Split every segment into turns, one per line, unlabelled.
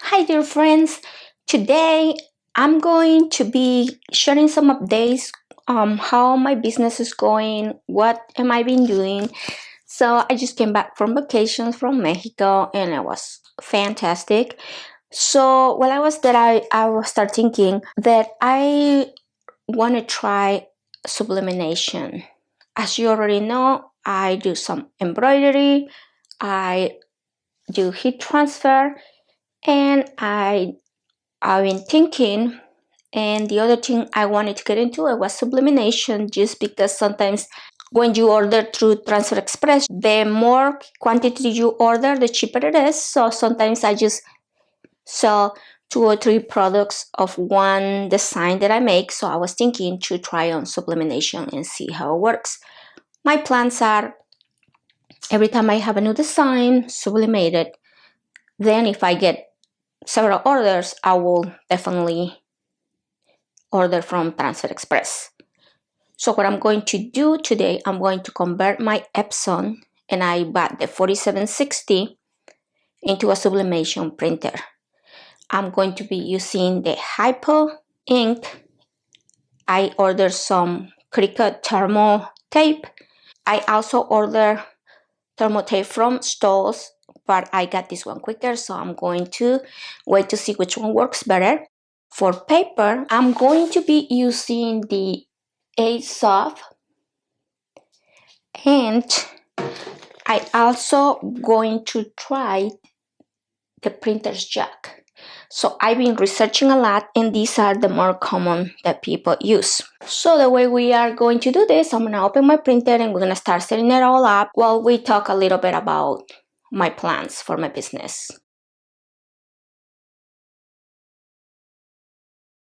Hi dear friends, today I'm going to be sharing some updates how my business is going, what am I been doing. So I just came back from vacation from Mexico and it was fantastic. So while I was there, I was start thinking that I want to try sublimation. As you already know, I do some embroidery, I do heat transfer, and I've been thinking, and the other thing I wanted to get into it was sublimation, just because sometimes when you order through Transfer Express, the more quantity you order, the cheaper it is. So sometimes I just sell 2 or 3 products of one design that I make. So I was thinking to try on sublimation and see how it works. My plans are every time I have a new design, sublimate it. Then if I get several orders, I will definitely order from Transfer Express. So what I'm going to do today, I'm going to convert my Epson, and I bought the 4760 into a sublimation printer. I'm going to be using the Hypo ink. I ordered some Cricut thermo tape. I also ordered thermo tape from Todos, but I got this one quicker, so I'm going to wait to see which one works better. For paper, I'm going to be using the Asoft, and I also going to try the printer's jack. So I've been researching a lot, and these are the more common that people use. So the way we are going to do this, I'm gonna open my printer and we're gonna start setting it all up while we talk a little bit about my plans for my business.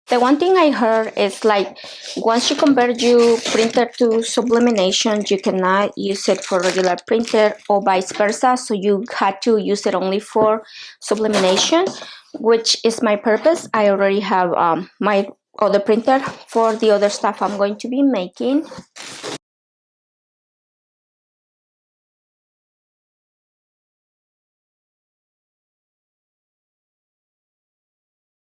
The one thing I heard is like once you convert your printer to sublimation, you cannot use it for regular printer or vice versa. So you had to use it only for sublimation, which is my purpose. I already have my other printer for the other stuff I'm going to be making.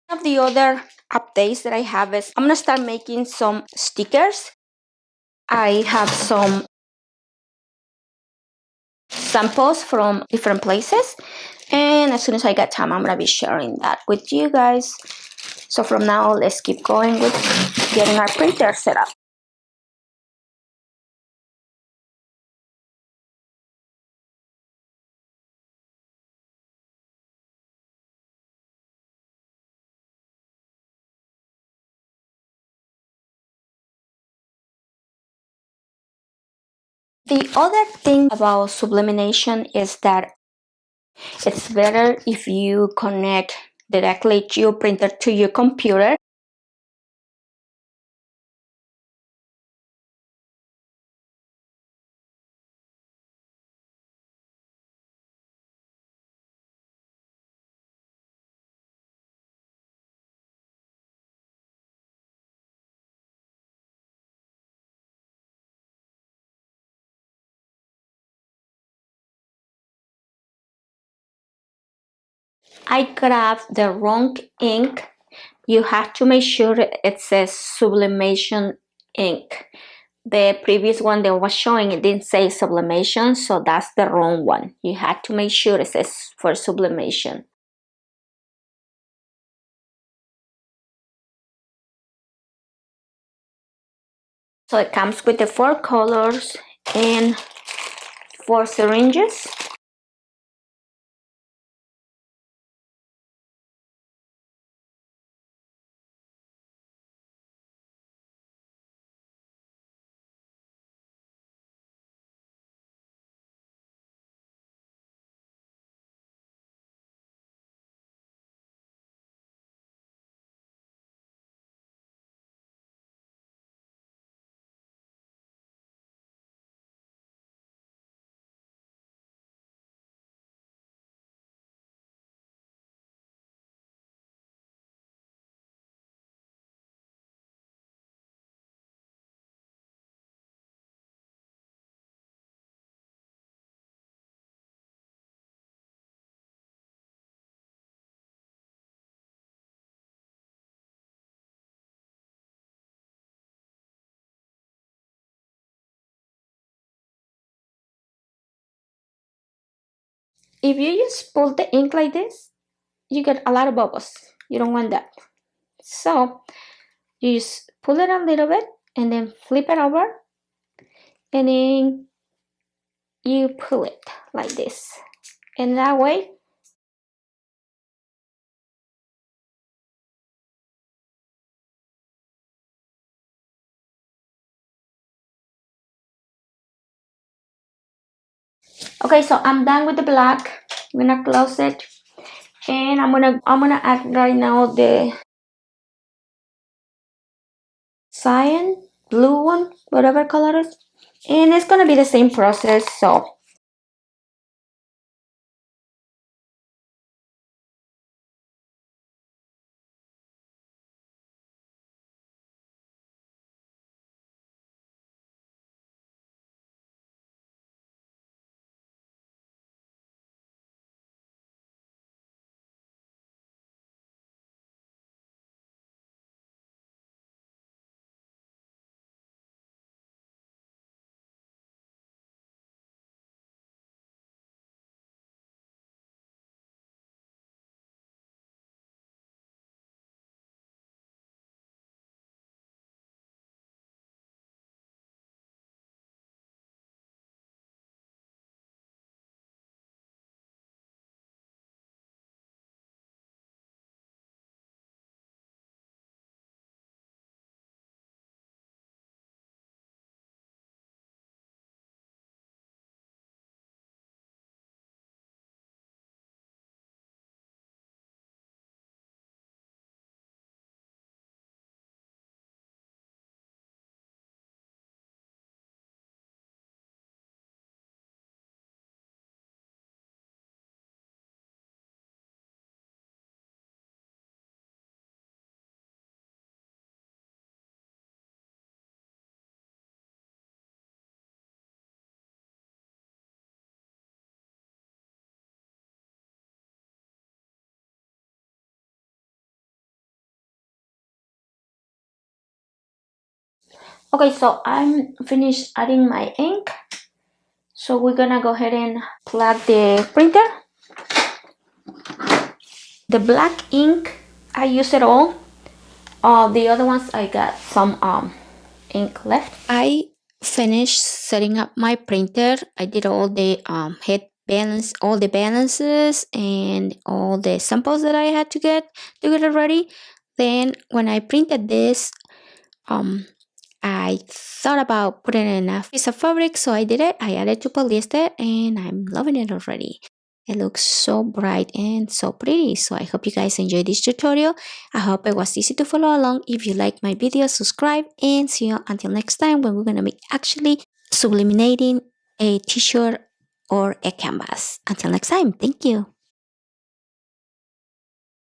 One of the other updates that I have is I'm gonna start making some stickers. I have some samples from different places, and as soon as I get time, I'm gonna be sharing that with you guys. So from now, let's keep going with getting our printer set up. The other thing about sublimation is that it's better if you connect directly your printer to your computer. I grabbed the wrong ink. You have to make sure it says sublimation ink. The previous one that was showing, it didn't say sublimation, so that's the wrong one. You had to make sure it says for sublimation. So it comes with the 4 colors and 4 syringes. if you just pull the ink like this, you get a lot of bubbles. You don't want that. So you just pull it a little bit and then flip it over, and then you pull it like this, and that way okay, so I'm done with the black. I'm gonna close it, and I'm gonna add right now the cyan blue one, whatever color it is, and it's gonna be the same process. So okay, so I'm finished adding my ink. So we're gonna go ahead and plug the printer. The black ink, I use it all. The other ones I got some ink left. I finished setting up my printer. I did all the head balance, all the balances, and all the samples that I had to get ready. Then when I printed this, I thought about putting in a piece of fabric, so I did it. I added to polyester, and I'm loving it already. It looks so bright and so pretty. So I hope you guys enjoyed this tutorial. I hope it was easy to follow along. If you like my video, subscribe, and see you until next time when we're gonna be actually subliminating a t-shirt or a canvas. Until next time, thank you.